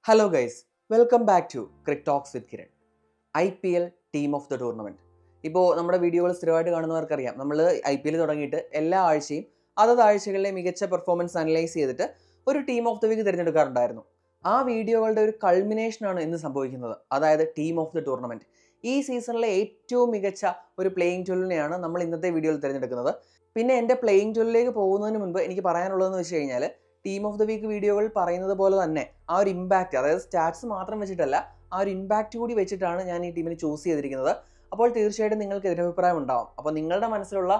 Hello guys, welcome back to cric talks with Kiran. IPL team of the tournament. ഇപ്പോൾ നമ്മുടെ വീഡിയോകൾ സ്ഥിരമായിട്ട് കാണുന്നവർക്കറിയാം, നമ്മൾ IPL തുടങ്ങിയിട്ട് എല്ലാ ആഴ്ചയും അതത് ആഴ്ചകളിലെ മികച്ച പെർഫോമൻസ് അനലൈസ് ചെയ്തിട്ട് ഒരു ടീം ഓഫ് ദ വീക്ക് തിരഞ്ഞെടുക്കാറുണ്ടായിരുന്നു. ആ വീഡിയോകളുടെ ഒരു കൾമിനേഷനാണ് ഇന്ന് സംഭവിക്കുന്നത്, അതായത് ടീം ഓഫ് ദ ടൂർണമെൻറ്റ്. ഈ സീസണിലെ ഏറ്റവും മികച്ച ഒരു പ്ലേയിങ് 12നെയാണ് നമ്മൾ ഇന്നത്തെ വീഡിയോയിൽ തിരഞ്ഞെടുക്കുന്നത്. പിന്നെ എൻ്റെ പ്ലേയിങ് 12ലേക്ക് പോകുന്നതിന് മുൻപ് എനിക്ക് പറയാനുള്ളതെന്ന് വെച്ച് കഴിഞ്ഞാൽ, ടീം ഓഫ് ദ വീക്ക് വീഡിയോകൾ പറയുന്നത് പോലെ തന്നെ ആ ഒരു ഇമ്പാക്റ്റ്, അതായത് സ്റ്റാറ്റ്സ് മാത്രം വെച്ചിട്ടല്ല, ആ ഒരു ഇമ്പാക്റ്റ് കൂടി വെച്ചിട്ടാണ് ഞാൻ ഈ ടീമിനെ ചൂസ് ചെയ്തിരിക്കുന്നത്. അപ്പോൾ തീർച്ചയായിട്ടും നിങ്ങൾക്ക് എതിരഭിപ്രായം ഉണ്ടാവും. അപ്പോൾ നിങ്ങളുടെ മനസ്സിലുള്ള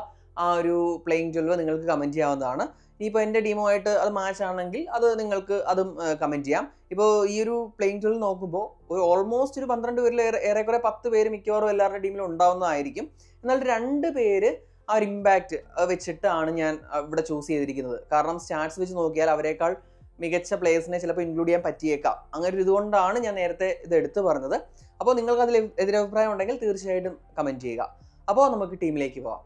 ആ ഒരു പ്ലേയിങ് 12 നിങ്ങൾക്ക് കമൻറ്റ് ചെയ്യാവുന്നതാണ്. ഇനിയിപ്പോൾ എൻ്റെ ടീമുമായിട്ട് അത് മാച്ച് ആണെങ്കിൽ അത് നിങ്ങൾക്ക് അതും കമൻറ്റ് ചെയ്യാം. ഇപ്പോൾ ഈ ഒരു പ്ലേയിങ് 12 നോക്കുമ്പോൾ ഒരു ഓൾമോസ്റ്റ് ഒരു 12 പേരിൽ ഏറെക്കുറെ 10 പേര് മിക്കവാറും എല്ലാവരുടെ ടീമിലും ഉണ്ടാവുന്നതായിരിക്കും. എന്നാൽ 2 പേര് ആ ഒരു ഇമ്പാക്റ്റ് വെച്ചിട്ടാണ് ഞാൻ ഇവിടെ ചൂസ് ചെയ്തിരിക്കുന്നത്. കാരണം സ്റ്റാറ്റ്സ് വെച്ച് നോക്കിയാൽ അവരെക്കാൾ മികച്ച പ്ലേയേഴ്സിനെ ചിലപ്പോൾ ഇൻക്ലൂഡ് ചെയ്യാൻ പറ്റിയേക്കാം. അങ്ങനെ ഒരു ഇതുകൊണ്ടാണ് ഞാൻ നേരത്തെ ഇത് എടുത്തു പറഞ്ഞത്. അപ്പോൾ നിങ്ങൾക്ക് അതിൽ എതിരഭിപ്രായം ഉണ്ടെങ്കിൽ തീർച്ചയായിട്ടും കമൻറ്റ് ചെയ്യുക. അപ്പോൾ നമുക്ക് ടീമിലേക്ക് പോകാം.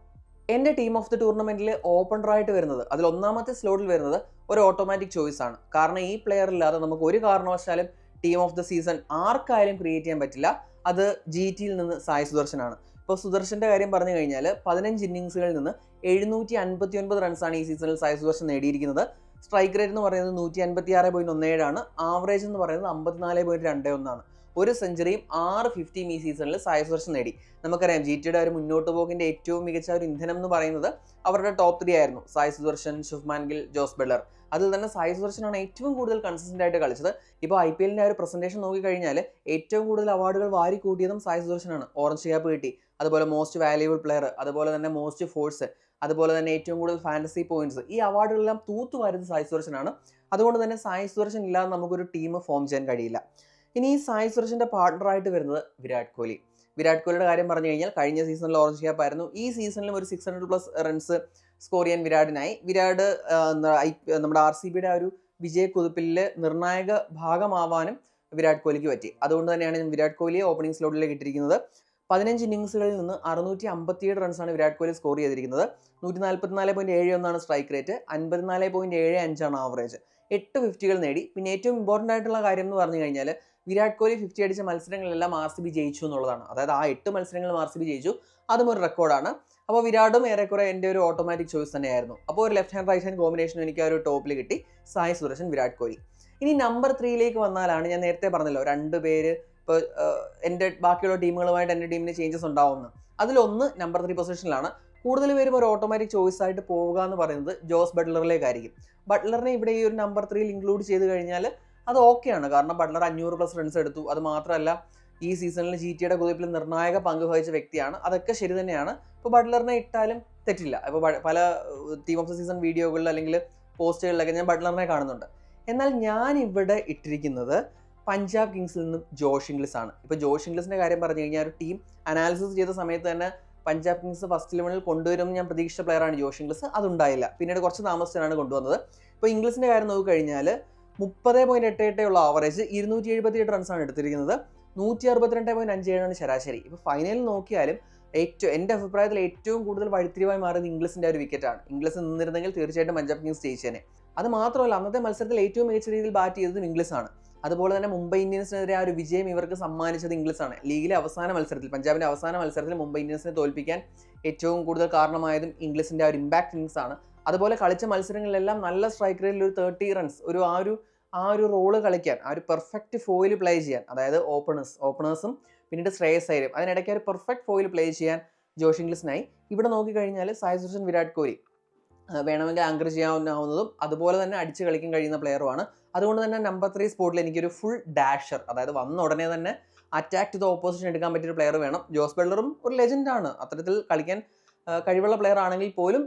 എൻ്റെ ടീം ഓഫ് ദി ടൂർണമെൻറ്റിൽ ഓപ്പണറായിട്ട് വരുന്നത്, അതിൽ ഒന്നാമത്തെ സ്ലോട്ടിൽ വരുന്നത് ഒരു ഓട്ടോമാറ്റിക് ചോയ്സ് ആണ്. കാരണം ഈ പ്ലെയർ ഇല്ലാതെ നമുക്ക് ഒരു കാരണവശാലും ടീം ഓഫ് ദ സീസൺ ആർക്കായാലും ക്രിയേറ്റ് ചെയ്യാൻ പറ്റില്ല. അത് GTയിൽ നിന്ന് സായ് സുദർശനാണ്. ഇപ്പോൾ സുദർശൻ്റെ കാര്യം പറഞ്ഞു കഴിഞ്ഞാൽ 15 ഇന്നിങ്സുകളിൽ നിന്ന് 759 റൺസാണ് ഈ സീസണിൽ സായ് സുദർശൻ നേടിയിരിക്കുന്നത്. സ്ട്രൈക്ക് റേറ്റ് എന്ന് പറയുന്നത് 156.17 ആണ്. ആവറേജ് എന്ന് പറയുന്നത് 54.21 ആണ്. ഒരു സെഞ്ചുറിയും 6 50 ഈ സീസണിൽ സായ് സുദർശൻ നേടി. നമുക്കറിയാം GTയുടെ ഒരു മുന്നോട്ട് പോക്കിൻ്റെ ഏറ്റവും മികച്ച ഒരു ഇന്ധനം എന്ന് പറയുന്നത് അവരുടെ ടോപ്പ് 3 ആയിരുന്നു: സായ് സുദർശൻ, ശുഭ്മാൻ ഗിൽ, ജോസ് ബട്ട്ലർ. അതിൽ തന്നെ സായ് സുദർശനാണ് ഏറ്റവും കൂടുതൽ കൺസിസ്റ്റന്റ് ആയിട്ട് കളിച്ചത്. ഇപ്പോൾ IPLന്റെ ആ ഒരു പ്രസന്റേഷൻ നോക്കിക്കഴിഞ്ഞാൽ ഏറ്റവും കൂടുതൽ അവാർഡുകൾ വാരി കൂട്ടിയതും സായ് സുദർശനാണ്. ഓറഞ്ച് ക്യാപ്പ് കിട്ടി, അതുപോലെ മോസ്റ്റ് വാല്യുബിൾ പ്ലെയർ, അതുപോലെ തന്നെ മോസ്റ്റ് ഫോഴ്സ്, അതുപോലെ തന്നെ ഏറ്റവും കൂടുതൽ ഫാന്റസി പോയിന്റ്സ്, ഈ അവാർഡുകളെല്ലാം തൂത്തുവാരുന്നത് സായ് സുദർശനാണ്. അതുകൊണ്ട് തന്നെ സായ് സുദർശൻ ഇല്ലാതെ നമുക്കൊരു ടീം ഫോം ചെയ്യാൻ കഴിയില്ല. ഇനി ഈ സായ് സുദർശന്റെ പാർട്ണറായിട്ട് വരുന്നത് വിരാട് കോഹ്ലി. വിരാട് കോഹ്ലിയുടെ കാര്യം പറഞ്ഞു കഴിഞ്ഞാൽ കഴിഞ്ഞ സീസണിൽ ഓറഞ്ച് ക്യാപ്പ് ആയിരുന്നു. ഈ സീസണിലും ഒരു 600+ റൺസ് സ്കോർ ചെയ്യാൻ വിരാടിനായി. വിരാട് നമ്മുടെ RCBയുടെ ആ ഒരു വിജയക്കുതിപ്പിലെ നിർണായക ഭാഗമാവാനും വിരാട് കോഹ്ലിക്ക് പറ്റി. അതുകൊണ്ട് തന്നെയാണ് ഞാൻ വിരാട് കോഹ്ലിയെ ഓപ്പണിംഗ് സ്ലോട്ടിലേക്ക് ഇട്ടിരിക്കുന്നത്. 15 ഇന്നിങ്സുകളിൽ നിന്ന് 657 റൺസാണ് വിരാട് കോഹ്ലി സ്കോർ ചെയ്തിരിക്കുന്നത്. 144.71 സ്ട്രൈക്ക് റേറ്റ്, 54.75 ആണ് ആവറേജ്. 8 50കൾ നേടി. പിന്നെ ഏറ്റവും ഇമ്പോർട്ടൻ്റ് ആയിട്ടുള്ള കാര്യം എന്ന് പറഞ്ഞു കഴിഞ്ഞാൽ, വിരാട് കോഹ്ലി 50 അടിച്ച മത്സരങ്ങളിലെല്ലാം RCB ജയിച്ചു എന്നുള്ളതാണ്. അതായത് ആ 8 മത്സരങ്ങളും RCB ജയിച്ചു. അതും ഒരു റെക്കോർഡാണ്. അപ്പോൾ വിരാടും ഏറെക്കുറെ എൻ്റെ ഒരു ഓട്ടോമാറ്റിക് ചോയ്സ് തന്നെയായിരുന്നു. അപ്പോൾ ഒരു left hand right hand combination എനിക്ക് ആ ഒരു ടോപ്പിൽ കിട്ടി: സായ് സുദർശൻ, വിരാട് കോഹ്ലി. ഇനി നമ്പർ 3ലേക്ക് വന്നാലാണ്, ഞാൻ നേരത്തെ പറഞ്ഞല്ലോ 2 പേര് ഇപ്പോൾ എൻ്റെ ബാക്കിയുള്ള ടീമുകളുമായിട്ട് എൻ്റെ ടീമിന് ചേഞ്ചസ് ഉണ്ടാവുമെന്ന്. അതിലൊന്ന് നമ്പർ 3 പൊസിഷനിലാണ്. കൂടുതൽ പേരും ഒരു ഓട്ടോമാറ്റിക് ചോയ്സ് ആയിട്ട് പോവുക എന്ന് പറയുന്നത് ജോസ് ബട്ട്ലറിലേക്കായിരിക്കും. ബട്ട്ലറിനെ ഇവിടെ ഈ ഒരു നമ്പർ 3യിൽ ഇൻക്ലൂഡ് ചെയ്ത് കഴിഞ്ഞാൽ അത് ഓക്കെയാണ്. കാരണം ബട്ട്ലർ 500+ റൺസ് എടുത്തു. അത് മാത്രമല്ല, ഈ സീസണിൽ GTയുടെ കുതിപ്പിൽ നിർണായക പങ്ക് വഹിച്ച വ്യക്തിയാണ്. അതൊക്കെ ശരി തന്നെയാണ്. ഇപ്പോൾ ബട്ട്ലറിനെ ഇട്ടാലും തെറ്റില്ല. ഇപ്പോൾ പല ടീം ഓഫ് ദ സീസൺ വീഡിയോകളിൽ അല്ലെങ്കിൽ പോസ്റ്റുകളിലൊക്കെ ഞാൻ ബട്ട്ലറിനെ കാണുന്നുണ്ട്. എന്നാൽ ഞാൻ ഇവിടെ ഇട്ടിരിക്കുന്നത് പഞ്ചാബ് കിങ്സിൽ നിന്നും ജോഷ് ഇംഗ്ലിസ് ആണ്. ഇപ്പോൾ ജോഷ് ഇംഗ്ലിസിൻ്റെ കാര്യം പറഞ്ഞു കഴിഞ്ഞാൽ, ഒരു ടീം അനാലിസിസ് ചെയ്ത സമയത്ത് തന്നെ പഞ്ചാബ് കിങ്സ് ഫസ്റ്റ് 11ൽ കൊണ്ടുവരുമെന്ന് ഞാൻ പ്രതീക്ഷിച്ച പ്ലെയറാണ് ജോഷ് ഇംഗ്ലിസ്. അതുണ്ടായില്ല. പിന്നീട് കുറച്ച് താമസിച്ചാണ് കൊണ്ടുവന്നത്. ഇപ്പോൾ ഇംഗ്ലിസിൻ്റെ കാര്യം നോക്കിക്കഴിഞ്ഞാൽ 30.88 ഉള്ള ആവറേജ്, 278 റൺസാണ് എടുത്തിരിക്കുന്നത്. 162.57 ശരാശരി. ഇപ്പോൾ ഫൈനലിൽ നോക്കിയാലും എൻ്റെ അഭിപ്രായത്തിൽ ഏറ്റവും കൂടുതൽ വഴിത്തിരിവായി മാറിയത് ഇംഗ്ലിസിൻ്റെ ഒരു വിക്കറ്റാണ്. ഇംഗ്ലിസ് നിന്നിരുന്നെങ്കിൽ തീർച്ചയായിട്ടും പഞ്ചാബ് കിങ്സ് ജയിച്ചേനെ. അത് മാത്രമല്ല, അന്നത്തെ മത്സരത്തിൽ ഏറ്റവും മികച്ച രീതിയിൽ ബാറ്റ് ചെയ്തതും ഇംഗ്ലിസാണ്. അതുപോലെ തന്നെ മുംബൈ ഇന്ത്യൻസിനെതിരെ ആ ഒരു വിജയം ഇവർക്ക് സമ്മാനിച്ചത് ഇംഗ്ലിസാണ്. ലീഗിലെ അവസാന മത്സരത്തിൽ, പഞ്ചാബിൻ്റെ അവസാന മത്സരത്തിൽ മുംബൈ ഇന്ത്യൻസിനെ തോൽപ്പിക്കാൻ ഏറ്റവും കൂടുതൽ കാരണമായതും ഇംഗ്ലിസിൻ്റെ ആ ഒരു ഇമ്പാക്ട് ഇന്നിങ്സ് ആണ്. അതുപോലെ കളിച്ച മത്സരങ്ങളിലെല്ലാം നല്ല സ്ട്രൈക്ക് റേറ്റിൽ ഒരു 30 റൺസ്, ആ ഒരു റോള് കളിക്കാൻ, ആ ഒരു പെർഫെക്റ്റ് ഫോയിൽ പ്ലേ ചെയ്യാൻ, അതായത് ഓപ്പണേഴ്സും പിന്നീട് ശ്രേയസ് അയ്യരും, അതിനിടയ്ക്ക് ഒരു പെർഫെക്റ്റ് ഫോയിൽ പ്ലേ ചെയ്യാൻ ജോഷ് ഇംഗ്ലിസിനായി. ഇവിടെ നോക്കിക്കഴിഞ്ഞാൽ സായ് സുദർശൻ, വിരാട് കോഹ്ലി വേണമെങ്കിൽ ആങ്കർ ചെയ്യാവുന്നതും അതുപോലെ തന്നെ അടിച്ച് കളിക്കാൻ കഴിയുന്ന പ്ലെയറുമാണ്. അതുകൊണ്ട് തന്നെ നമ്പർ 3 സ്പോട്ടിൽ എനിക്കൊരു ഫുൾ ഡാഷർ, അതായത് വന്ന ഉടനെ തന്നെ അറ്റാക്ക് ടു ദ ഓപ്പോസിഷൻ എടുക്കാൻ പറ്റിയൊരു പ്ലെയർ വേണം. ജോസ് ബട്ട്ലറും ഒരു ലെജൻഡാണ്. അത്തരത്തിൽ കളിക്കാൻ കഴിവുള്ള പ്ലെയർ ആണെങ്കിൽ പോലും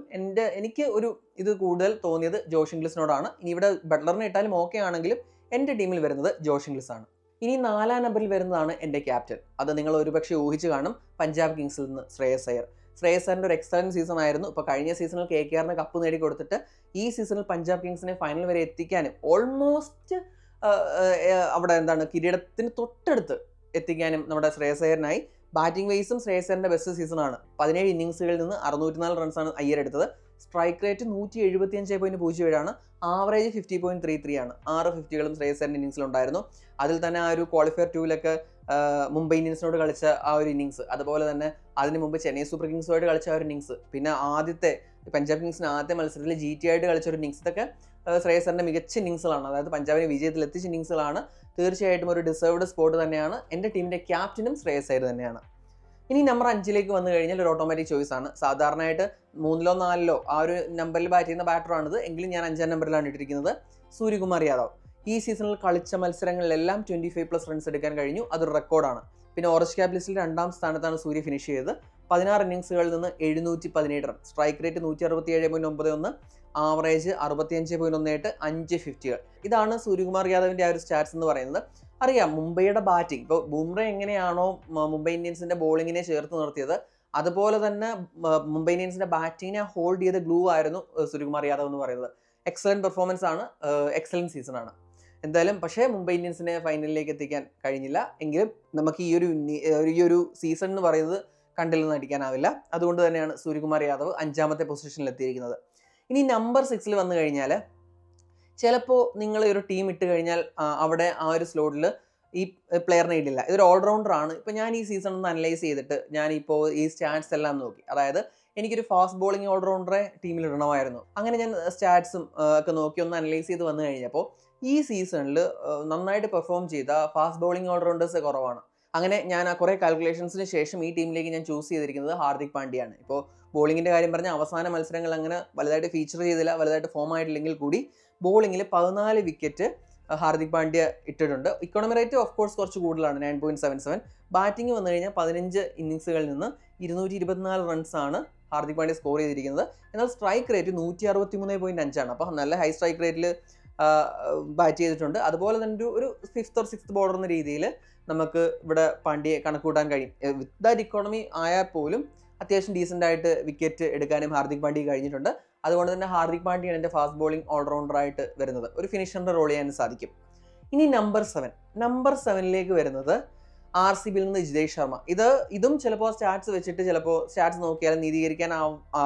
എനിക്ക് ഒരു ഇത് കൂടുതൽ തോന്നിയത് ജോഷ് ഇംഗ്ലിസിനോടാണ്. ഇനി ഇവിടെ ബട്ട്ലറിനെ ഇട്ടാലും ഓക്കെ ആണെങ്കിലും എൻ്റെ ടീമിൽ വരുന്നത് ജോഷ് ഇംഗ്ലിസ് ആണ്. ഇനി 4ാം നമ്പറിൽ വരുന്നതാണ് എൻ്റെ ക്യാപ്റ്റൻ. അത് നിങ്ങൾ ഒരുപക്ഷെ ഊഹിച്ച് കാണും: പഞ്ചാബ് കിങ്സിൽ നിന്ന് ശ്രേയസ് അയ്യർ. ശ്രേയസ് അയ്യറിൻ്റെ ഒരു എക്സലന്റ് സീസൺ ആയിരുന്നു. ഇപ്പോൾ കഴിഞ്ഞ സീസണിൽ KKRന് കപ്പ് നേടിക്കൊടുത്തിട്ട് ഈ സീസണിൽ പഞ്ചാബ് കിങ്സിനെ ഫൈനൽ വരെ എത്തിക്കാനും ഓൾമോസ്റ്റ് അവിടെ കിരീടത്തിന് തൊട്ടടുത്ത് എത്തിക്കാനും നമ്മുടെ ശ്രേയസ് അയ്യറിനായി. ബാറ്റിംഗ് വൈസും ശ്രേയസ് അയ്യറിൻ്റെ ബെസ്റ്റ് സീസണാണ്. 17 ഇന്നിങ്സുകളിൽ നിന്ന് 604 റൺസാണ് അയ്യർ എടുത്തത്. സ്ട്രൈക്ക് റേറ്റ് 175.07 ആവറേജ് 50.33 ആണ്. 6 50കളും ശ്രേയസ് അയ്യറിന്റെ ഇന്നിങ്സിലുണ്ടായിരുന്നു. അതിൽ തന്നെ ആ ഒരു ക്വാളിഫയർ 2-ലൊക്കെ മുംബൈ ഇന്ത്യൻസിനോട് കളിച്ച ആ ഒരു ഇന്നിങ്സ്, അതുപോലെ തന്നെ അതിന് മുമ്പ് ചെന്നൈ സൂപ്പർ കിങ്സുമായിട്ട് കളിച്ച ആ ഒരു ഇന്നിങ്സ്, പിന്നെ ആദ്യത്തെ പഞ്ചാബ് കിങ്സിന് ആദ്യത്തെ മത്സരത്തിൽ GT ആയിട്ട് കളിച്ച ഒരു ഇന്നിങ്സ്, ഇതൊക്കെ ശ്രേയസ് അയ്യറിന്റെ മികച്ച ഇന്നിങ്സുകളാണ്. അതായത് പഞ്ചാബിനെ വിജയത്തിൽ എത്തിച്ച ഇന്നിങ്സുകളാണ്. തീർച്ചയായിട്ടും ഒരു ഡിസേർവ്ഡ് സ്പോട്ട് തന്നെയാണ്. എൻ്റെ ടീമിന്റെ ക്യാപ്റ്റനും ശ്രേയസ് അയ്യർ തന്നെയാണ്. ഇനി നമ്പർ 5ലേക്ക് വന്നു കഴിഞ്ഞാൽ ഒരു ഓട്ടോമാറ്റിക് ചോയ്സ് ആണ്. സാധാരണയായിട്ട് 3-ലോ 4-ലോ ആ ഒരു നമ്പറിൽ ബാറ്റ് ചെയ്യുന്ന ബാറ്ററാണിത്. എങ്കിലും ഞാൻ 5ാം നമ്പറിലാണ് ഇട്ടിരിക്കുന്നത്. സൂര്യകുമാർ യാദവ് ഈ സീസണിൽ കളിച്ച മത്സരങ്ങളിലെല്ലാം 25+ റൺസ് എടുക്കാൻ കഴിഞ്ഞു. അതൊരു റെക്കോർഡാണ്. പിന്നെ ഓറഞ്ച് ക്യാപ് ലിസ്റ്റിൽ 2ാം സ്ഥാനത്താണ് സൂര്യ ഫിനിഷ് ചെയ്തത്. 16 ഇന്നിങ്സുകളിൽ നിന്ന് 717 റൺ, സ്ട്രൈക്ക് റേറ്റ് 167.91, ആവറേജ് 65.18, 5 50കൾ. ഇതാണ് സൂര്യകുമാർ യാദവിന്റെ ആ ഒരു സ്റ്റാറ്റ്സ് എന്ന് പറയുന്നത്. അറിയാം മുംബൈയുടെ ബാറ്റിംഗ്, ഇപ്പോൾ ബുംറ എങ്ങനെയാണോ മുംബൈ ഇന്ത്യൻസിന്റെ ബോളിങ്ങിനെ ചേർത്ത് നിർത്തിയത്, അതുപോലെ തന്നെ മുംബൈ ഇന്ത്യൻസിന്റെ ബാറ്റിങ്ങിനെ ഹോൾഡ് ചെയ്ത ഗ്ലൂ ആയിരുന്നു സൂര്യകുമാർ യാദവ് എന്ന് പറയുന്നത്. എക്സലന്റ് പെർഫോമൻസ് ആണ്, എക്സലന്റ് സീസൺ ആണ് എന്തായാലും. പക്ഷേ മുംബൈ ഇന്ത്യൻസിനെ ഫൈനലിലേക്ക് എത്തിക്കാൻ കഴിഞ്ഞില്ല. എങ്കിലും നമുക്ക് ഈ ഒരു സീസൺ എന്ന് പറയുന്നത് കണ്ടിൽ നിന്ന് അടിക്കാനാവില്ല. അതുകൊണ്ട് തന്നെയാണ് സൂര്യകുമാർ യാദവ് 5ാമത്തെ പൊസിഷനിൽ എത്തിയിരിക്കുന്നത്. ഇനി നമ്പർ 6-ൽ വന്നു കഴിഞ്ഞാൽ ചിലപ്പോൾ നിങ്ങൾ ഒരു ടീം ഇട്ട് കഴിഞ്ഞാൽ അവിടെ ആ ഒരു സ്ലോട്ടിൽ ഈ പ്ലെയറിനെ ഇടില്ല. ഇതൊരു ഓൾറൗണ്ടർ ആണ്. ഇപ്പോൾ ഞാൻ ഈ സീസൺ ഒന്ന് അനലൈസ് ചെയ്തിട്ട് ഞാനിപ്പോൾ ഈ സ്റ്റാറ്റ്സ് എല്ലാം നോക്കി. അതായത് എനിക്കൊരു ഫാസ്റ്റ് ബോളിംഗ് ഓൾറൗണ്ടറെ ടീമിൽ ഇടണമായിരുന്നു. അങ്ങനെ ഞാൻ സ്റ്റാറ്റ്സും ഒക്കെ നോക്കി ഒന്ന് അനലൈസ് ചെയ്ത് വന്നു കഴിഞ്ഞപ്പോൾ ഈ സീസണിൽ നന്നായിട്ട് പെർഫോം ചെയ്ത ഫാസ്റ്റ് ബോളിംഗ് ഓൾറൗണ്ടേഴ്സ് കുറവാണ്. അങ്ങനെ ഞാൻ ആ കുറേ കാൽക്കുലേഷൻസിന് ശേഷം ഈ ടീമിലേക്ക് ഞാൻ ചൂസ് ചെയ്തിരിക്കുന്നത് ഹാർദിക് പാണ്ഡ്യയാണ്. ഇപ്പോൾ ബോളിങ്ങിൻ്റെ കാര്യം പറഞ്ഞാൽ അവസാന മത്സരങ്ങൾ അങ്ങനെ വലുതായിട്ട് ഫീച്ചർ ചെയ്തില്ല, വലുതായിട്ട് ഫോം ആയിട്ടില്ലെങ്കിൽ കൂടി ബോളിങ്ങിൽ 14 വിക്കറ്റ് ഹാർദിക് പാണ്ഡ്യ ഇട്ടിട്ടുണ്ട്. ഇക്കോണമി റേറ്റ് ഓഫ് കോഴ്സ് കുറച്ച് കൂടുതലാണ്, 9.77. ബാറ്റിംഗ് വന്നു കഴിഞ്ഞാൽ 15 ഇന്നിങ്സുകളിൽ നിന്ന് 224 റൺസാണ് ഹാർദിക് പാണ്ഡ്യ സ്കോർ ചെയ്തിരിക്കുന്നത്. എന്നാൽ സ്ട്രൈക്ക് റേറ്റ് 163.5 അപ്പോൾ നല്ല ഹൈ സ്ട്രൈക്ക് റേറ്റിൽ ബാറ്റ് ചെയ്തിട്ടുണ്ട്. അതുപോലെ തന്നെ ഒരു 5th or 6th ബോളർ എന്ന രീതിയിൽ നമുക്ക് ഇവിടെ പാണ്ഡ്യയെ കണക്കൂട്ടാൻ കഴിയും. വിത്ത് ദാറ്റ് ഇക്കോണമി ആയാൽ പോലും അത്യാവശ്യം ഡീസൻ്റ് ആയിട്ട് വിക്കറ്റ് എടുക്കാനും ഹാർദിക് പാണ്ഡ്യ കഴിഞ്ഞിട്ടുണ്ട്. അതുകൊണ്ട് തന്നെ ഹാർദിക് പാണ്ഡ്യയാണ് എൻ്റെ ഫാസ്റ്റ് ബോളിംഗ് ഓൾറൗണ്ടറായിട്ട് വരുന്നത്. ഒരു ഫിനിഷറിൻ്റെ റോൾ ചെയ്യാൻ സാധിക്കും. ഇനി നമ്പർ 7ലേക്ക് വരുന്നത് RCBയിൽ നിന്ന് ജിതേഷ് ശർമ്മ. ഇതും ചിലപ്പോൾ സ്റ്റാറ്റ്സ് വെച്ചിട്ട് ചിലപ്പോൾ സ്റ്റാറ്റ്സ് നോക്കിയാൽ നീതീകരിക്കാൻ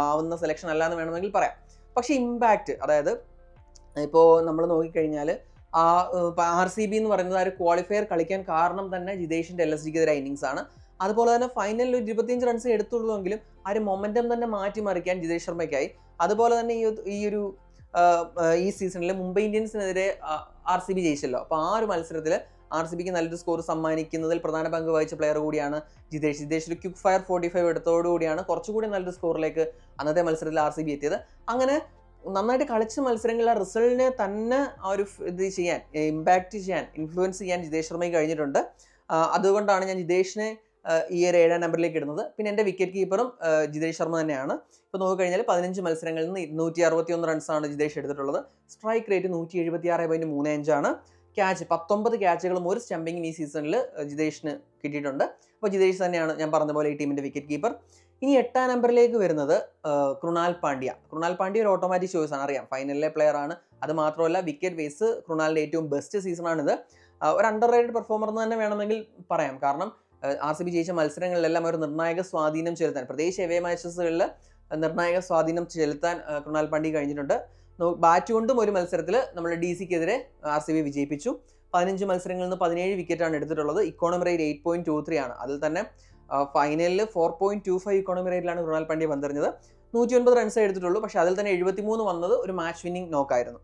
ആവുന്ന സെലക്ഷൻ അല്ല എന്ന് വേണമെങ്കിൽ പറയാം. പക്ഷേ ഇമ്പാക്റ്റ്, അതായത് ഇപ്പോൾ നമ്മൾ നോക്കിക്കഴിഞ്ഞാൽ RCB എന്ന് പറയുന്നത് ആ ഒരു ക്വാളിഫയർ കളിക്കാൻ കാരണം തന്നെ ജിതേഷിൻ്റെ LSGക്കെതിരെ ഇന്നിങ്സ് ആണ്. അതുപോലെ തന്നെ ഫൈനലിൽ 25 റൺസ് എടുത്തുള്ളൂവെങ്കിലും ആ ഒരു മൊമെൻറ്റം തന്നെ മാറ്റിമറിക്കാൻ ജിതേഷ് ശർമ്മയ്ക്കായി. അതുപോലെ തന്നെ ഈ സീസണിൽ മുംബൈ ഇന്ത്യൻസിനെതിരെ RCB ജയിച്ചല്ലോ. അപ്പോൾ ആ ഒരു മത്സരത്തിൽ RCBക്ക് നല്ലൊരു സ്കോർ സമ്മാനിക്കുന്നതിൽ പ്രധാന പങ്ക് വഹിച്ച പ്ലെയർ കൂടിയാണ് ജിതേഷ്. ഒരു ക്വിക്ക് ഫയർ 45 എടുത്തോടുകൂടിയാണ് കുറച്ചുകൂടി നല്ലൊരു സ്കോറിലേക്ക് അന്നത്തെ മത്സരത്തിൽ RCB എത്തിയത്. അങ്ങനെ നന്നായിട്ട് കളിച്ച മത്സരങ്ങളിൽ ആ റിസൾട്ടിനെ തന്നെ ആ ഒരു ഇമ്പാക്റ്റ് ചെയ്യാൻ, ഇൻഫ്ലുവൻസ് ചെയ്യാൻ ജിതേഷ് ശർമ്മയ്ക്ക് കഴിഞ്ഞിട്ടുണ്ട്. അതുകൊണ്ടാണ് ഞാൻ ജിതേഷിനെ ഈ ഒരു 7ാം നമ്പറിലേക്ക് ഇടുന്നത്. പിന്നെ എൻ്റെ വിക്കറ്റ് കീപ്പറും ജിതേഷ് ശർമ്മ തന്നെയാണ്. ഇപ്പോൾ നോക്കിക്കഴിഞ്ഞാൽ 15 മത്സരങ്ങളിൽ നിന്ന് 261 റൺസാണ് ജിതേഷ് എടുത്തിട്ടുള്ളത്. സ്ട്രൈക്ക് റേറ്റ് 176.35 ക്യാച്ച് 19 ക്യാച്ചുകളും 1 സ്റ്റംപിങ്ങും ഈ സീസണിൽ ജിതേഷിന് കിട്ടിയിട്ടുണ്ട്. അപ്പോൾ ജിതേഷ് തന്നെയാണ് ഞാൻ പറഞ്ഞ പോലെ ഈ ടീമിൻ്റെ വിക്കറ്റ് കീപ്പർ. ഇനി 8ാം നമ്പറിലേക്ക് വരുന്നത് കൃണാൽ പാണ്ഡ്യ ഒരു ഓട്ടോമാറ്റിക് ചോയ്സ് ആണ്. അറിയാം ഫൈനലിലെ പ്ലെയർ ആണ്. അത് മാത്രമല്ല വിക്കറ്റ് വേസ് കൃണാലിൻ്റെ ഏറ്റവും ബെസ്റ്റ് സീസണാണിത്. ഒരു അണ്ടർ റേറ്റഡ് പെർഫോമർ എന്ന് തന്നെ വേണമെങ്കിൽ പറയാം. കാരണം RCB ജയിച്ച മത്സരങ്ങളിലെല്ലാം ഒരു നിർണായക സ്വാധീനം ചെലുത്താൻ, പ്രത്യേകിച്ച് എവേ മാച്ചസുകളിൽ നിർണായക സ്വാധീനം ചെലുത്താൻ കൃണാൽ പാണ്ഡ്യ കഴിഞ്ഞിട്ടുണ്ട്. ബാറ്റ് കൊണ്ടും ഒരു മത്സരത്തിൽ നമ്മൾ DCക്കെതിരെ RCB വിജയിപ്പിച്ചു. 15 മത്സരങ്ങളിൽ നിന്ന് 17 വിക്കറ്റാണ് എടുത്തിട്ടുള്ളത്. ഇക്കോണമി റേറ്റ് 8.23 ആണ്. അതിൽ തന്നെ ഫൈനലിൽ 4.25 ഇക്കോണമി റേറ്റിലാണ് കൃണാൽ പാണ്ഡ്യ പന്തെറിഞ്ഞത്. 109 റൺസേ എടുത്തിട്ടുള്ളൂ. പക്ഷേ അതിൽ തന്നെ 73 വന്നത് ഒരു മാച്ച് വിന്നിംഗ് നോക്കായിരുന്നു.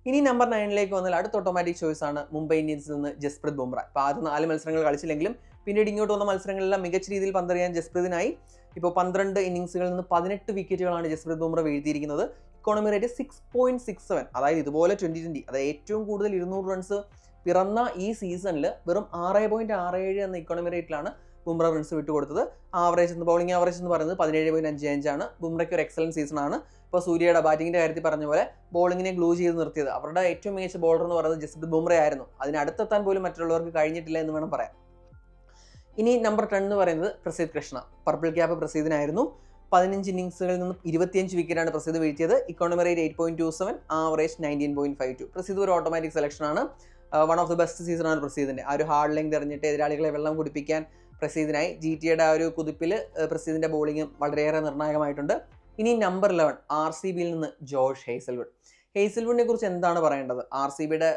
ഇനി നമ്പർ 9ലേക്ക് വന്നാൽ അടുത്ത ഓട്ടോമാറ്റിക് ചോയ്സ് ആണ് മുംബൈ ഇന്ത്യൻസിൽ നിന്ന് ജസ്പ്രീത് ബുംറ. ഇപ്പോൾ ആദ്യം 4 മത്സരങ്ങൾ കളിച്ചില്ലെങ്കിലും പിന്നീട് ഇങ്ങോട്ട് വന്ന മത്സരങ്ങളെല്ലാം മികച്ച രീതിയിൽ പന്തെറിയാൻ ജസ്പ്രീതിനായി. ഇപ്പോൾ 12 ഇന്നിങ്സുകളിൽ നിന്ന് 18 വിക്കറ്റുകളാണ് ജസ്പ്രീത് ബുംറ വീഴ്ത്തിയിരിക്കുന്നത്. Economy rate 6.67. അതായത് ഇതുപോലെ 2020 അതായത് ഏറ്റവും കൂടുതൽ 200 റൺസ് പിറന്ന ഈ സീസണിൽ വെറും 6.67 എന്ന ഇക്കോണമി റേറ്റിലാണ് ബുംറ റൺസ് വിട്ടുകൊടുത്തത്. ബൗളിംഗ് ആവറേജ് എന്ന് പറയുന്നത് 17.55 ആണ്. ബുംറയ്ക്ക് ഒരു എക്സലന്റ് സീസൺ ആണ്. ഇപ്പോൾ സൂര്യയുടെ ബാറ്റിങ്ങിന്റെ കാര്യത്തിൽ പറഞ്ഞ പോലെ ബോളിങ്ങിനെ ഗ്ലൂ ചെയ്ത് നിർത്തിയത് അവരുടെ ഏറ്റവും മികച്ച ബോളർ എന്ന് പറയുന്നത് ജസ്പ്രീത് ബുംറ ആയിരുന്നു. അതിനടുത്തെത്താൻ പോലും മറ്റുള്ളവർക്ക് കഴിഞ്ഞിട്ടില്ല എന്ന് വേണം പറയാം. ഇനി നമ്പർ 10 എന്ന് പറയുന്നത് പ്രസീദ് കൃഷ്ണ. പർപ്പിൾ ക്യാപ്പ് പ്രസീദിനായിരുന്നു. 15 ഇന്നിങ്സുകളിൽ നിന്ന് 25 വിക്കറ്റാണ് പ്രസീദ് വീഴ്ത്തിയത്. Economy rate 8.27, average 19.52. പ്രസീദ് ഒരു ഓട്ടോമാറ്റിക് സെലക്ഷനാണ്. വൺ ഓഫ് ദി ബെസ്റ്റ് സീസണാണ് പ്രസീദിൻ്റെ. ആ ഒരു ഹാർഡ് ലെങ്ത് എറിഞ്ഞിട്ട് എതിരാളികളെ വെള്ളം കുടിപ്പിക്കാൻ പ്രസീദിനായി. GTയുടെ ആ ഒരു കുതിപ്പിൽ പ്രസീദിൻ്റെ ബോളിംഗ് വളരെയേറെ നിർണായകമായിട്ടുണ്ട്. ഇനി നമ്പർ 11 ആർ സി ബിയിൽ നിന്ന് ജോഷ് ഹേസൽവുഡ്. ഹേസൽവുഡിനെ കുറിച്ച് എന്താണ് പറയേണ്ടത്? ആർ സി ബിയുടെ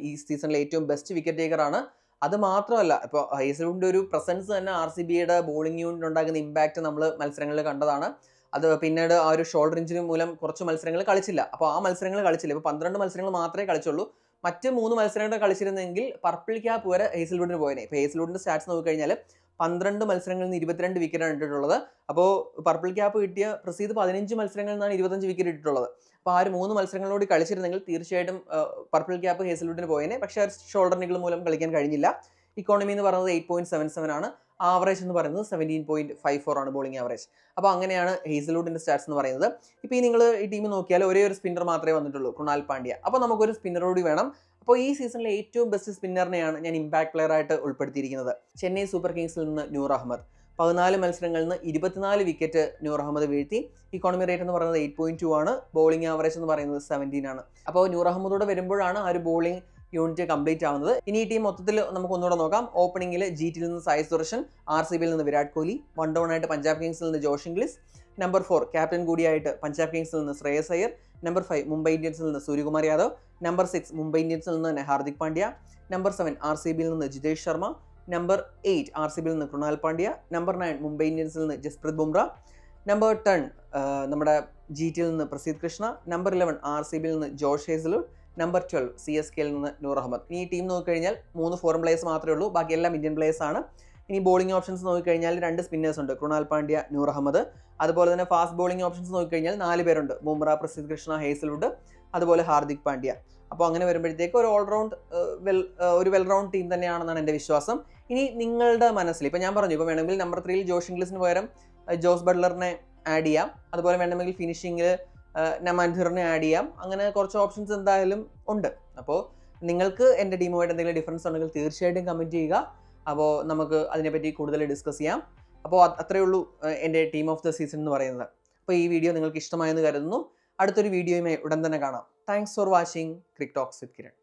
ഈ സീസണിലെ ഏറ്റവും ബെസ്റ്റ് വിക്കറ്റ് ടേക്കറാണ്. അത് മാത്രമല്ല, ഇപ്പോൾ ഹേസൽവുഡിൻ്റെ ഒരു പ്രസൻസ് തന്നെ ആർ സി ബിയുടെ ബോളിംഗ് യൂണിറ്റ് ഉണ്ടാക്കുന്ന ഇമ്പാക്റ്റ് നമ്മൾ മത്സരങ്ങളിൽ കണ്ടതാണ്. അത് പിന്നീട് ആ ഒരു ഷോൾഡർ ഇഞ്ചുറി മൂലം കുറച്ച് മത്സരങ്ങൾ കളിച്ചില്ല. അപ്പോൾ ആ മത്സരങ്ങൾ കളിച്ചില്ല. ഇപ്പോൾ 12 മത്സരങ്ങൾ മാത്രമേ കളിച്ചുള്ളൂ. മറ്റ് 3 മത്സരങ്ങൾ കളിച്ചിരുന്നെങ്കിൽ പർപ്പിൾ ക്യാപ്പ് വരെ ഹേസൽവുഡിന് പോയേനെ. ഇപ്പോൾ ഹേസൽവുഡിൻ്റെ സ്റ്റാറ്റ്സ് നോക്കിക്കഴിഞ്ഞാൽ 12 മത്സരങ്ങളിൽ നിന്ന് 22 വിക്കറ്റാണ് ഇട്ടിട്ടുള്ളത്. അപ്പോൾ പർപ്പിൾ ക്യാപ്പ് കിട്ടിയ പ്രസീദ് 15 മത്സരങ്ങളിൽ നിന്നാണ് 25 വിക്കറ്റ് ഇട്ടിട്ടുള്ളത്. അപ്പോൾ ആ ഒരു 3 മത്സരങ്ങളോട് കളിച്ചിരുന്നെങ്കിൽ തീർച്ചയായിട്ടും പർപ്പിൾ ക്യാപ്പ് ഹേസൽവുഡിന് പോയേനെ. പക്ഷേ ഷോൾഡർ നിഗിൾ മൂലം കളിക്കാൻ കഴിഞ്ഞില്ല. ഇക്കോണമി എന്ന് പറയുന്നത് 8.77 ആണ്. ആവറേജ് എന്ന് പറയുന്നത് 17.54 ആണ് ബോളിംഗ് ആവറേജ്. അപ്പോൾ അങ്ങനെയാണ് ഹേസൽവുഡിൻ്റെ സ്റ്റാറ്റ്സ് എന്ന് പറയുന്നത്. ഇപ്പോൾ നിങ്ങൾ ഈ ടീം നോക്കിയാൽ ഒരേ ഒരു സ്പിന്നർ മാത്രമേ വന്നിട്ടുള്ളൂ, കൃണാൽ പാണ്ഡ്യ. അപ്പോൾ നമുക്കൊരു സ്പിന്നർ കൂടി വേണം. അപ്പോൾ ഈ സീസണിലെ ഏറ്റവും ബെസ്റ്റ് സ്പിന്നറിനെയാണ് ഞാൻ ഇമ്പാക്ട് പ്ലെയർ ആയിട്ട് ഉൾപ്പെടുത്തിയിരിക്കുന്നത്. ചെന്നൈ സൂപ്പർ കിങ്സിൽ നിന്ന് നൂർ അഹമ്മദ്. 14 മത്സരങ്ങളിൽ നിന്ന് 24 വിക്കറ്റ് നൂർ അഹമ്മദ് വീഴ്ത്തി. ഇക്കോണമി റേറ്റ് എന്ന് പറയുന്നത് 8.2 ആണ്. ബോളിംഗ് ആവറേജ് എന്ന് പറയുന്നത് 17 ആണ്. അപ്പോൾ നൂർ അഹമ്മദോടെ വരുമ്പോഴാണ് ആ ഒരു ബോളിംഗ് യൂണിറ്റ് കംപ്ലീറ്റ് ആവുന്നത്. ഇനി ഈ ടീം മൊത്തത്തിൽ നമുക്ക് ഒന്നുകൂടെ നോക്കാം. ഓപ്പണിംഗിൽ ജിറ്റിയിൽ നിന്ന് സായ് സുദർശൻ, ആർ സി ബിയിൽ നിന്ന് വിരാട് കോഹ്ലി, 1 ഡൗൺ ആയിട്ട് പഞ്ചാബ് കിങ്സിൽ നിന്ന് ജോഷ് ഇംഗ്ലിസ്, നമ്പർ 4 ക്യാപ്റ്റൻ കൂടിയായിട്ട് പഞ്ചാബ് കിങ്സിൽ നിന്ന് ശ്രേയസ് അയ്യർ, നമ്പർ 5 മുംബൈ ഇന്ത്യൻസിൽ നിന്ന് സൂര്യകുമാർ യാദവ്, നമ്പർ 6 മുംബൈ ഇന്ത്യൻസിൽ നിന്ന് Hardik Pandya, number 7 R C ബിയിൽ നിന്ന് Jitesh Sharma, number 8 R C ബിയിൽ നിന്ന് കൃണാൽ പാണ്ഡ്യ, നമ്പർ 9 മുംബൈ ഇന്ത്യൻസിൽ നിന്ന് ജസ്പ്രീത് ബുംറ, നമ്പർ 10 നമ്മുടെ ജിറ്റിയിൽ നിന്ന് Prasidh Krishna, number 11 R C ബിയിൽ നിന്ന് Josh Hazlewood, number 12 C S കെയിൽ നിന്ന് നൂർ അഹമ്മദ്. ഇനി ഈ ടീം നോക്കിക്കഴിഞ്ഞാൽ 3 ഫോറിൻ പ്ലേയേഴ്സ് മാത്രമേ ഉള്ളൂ, ബാക്കി എല്ലാം ഇന്ത്യൻ പ്ലേയേഴ്സ് ആണ്. ഇനി ബോളിംഗ് ഓപ്ഷൻസ് നോക്കിക്കഴിഞ്ഞാൽ 2 സ്പിന്നേഴ്സ് ഉണ്ട്, കൃണാൽ പാണ്ഡ്യ, നൂർ അഹമ്മദ്. അതുപോലെ തന്നെ ഫാസ്റ്റ് ബോളിംഗ് ഓപ്ഷൻസ് നോക്കിക്കഴിഞ്ഞാൽ 4 പേരുണ്ട്, ബുംറ, പ്രസിദ്ധ് കൃഷ്ണ, ഹേസൽവുഡ്, അതുപോലെ ഹാർദിക് പാണ്ഡ്യ. അപ്പോൾ അങ്ങനെ വരുമ്പോഴത്തേക്ക് ഒരു ഓൾറൗണ്ട് വെൽ റൗണ്ട് ടീം തന്നെയാണെന്നാണ് എൻ്റെ വിശ്വാസം. ഇനി നിങ്ങളുടെ മനസ്സിൽ ഇപ്പോൾ ഞാൻ പറഞ്ഞു, ഇപ്പോൾ വേണമെങ്കിൽ നമ്പർ 3 ജോഷ് ഇംഗ്ലിസിന് പകരം ജോസ് ബട്ട്ലറിനെ ആഡ് ചെയ്യാം. അതുപോലെ വേണമെങ്കിൽ ഫിനിഷിങ്ങിൽ നമാൻധറിനെ ആഡ് ചെയ്യാം. അങ്ങനെ കുറച്ച് ഓപ്ഷൻസ് എന്തായാലും ഉണ്ട്. അപ്പോൾ നിങ്ങൾക്ക് എൻ്റെ ടീമുമായിട്ട് എന്തെങ്കിലും ഡിഫറൻസ് ഉണ്ടെങ്കിൽ തീർച്ചയായിട്ടും കമൻറ്റ് ചെയ്യുക. അപ്പോൾ നമുക്ക് അതിനെപ്പറ്റി കൂടുതൽ ഡിസ്കസ് ചെയ്യാം. അപ്പോൾ അത്രയേ ഉള്ളൂ എൻ്റെ ടീം ഓഫ് ദ സീസൺ എന്ന് പറയുന്നത്. അപ്പോൾ ഈ വീഡിയോ നിങ്ങൾക്ക് ഇഷ്ടമായെന്ന് കരുതുന്നു. അടുത്തൊരു വീഡിയോയുമായി ഉടൻ തന്നെ കാണാം. Thanks for watching cric talks with Kiran.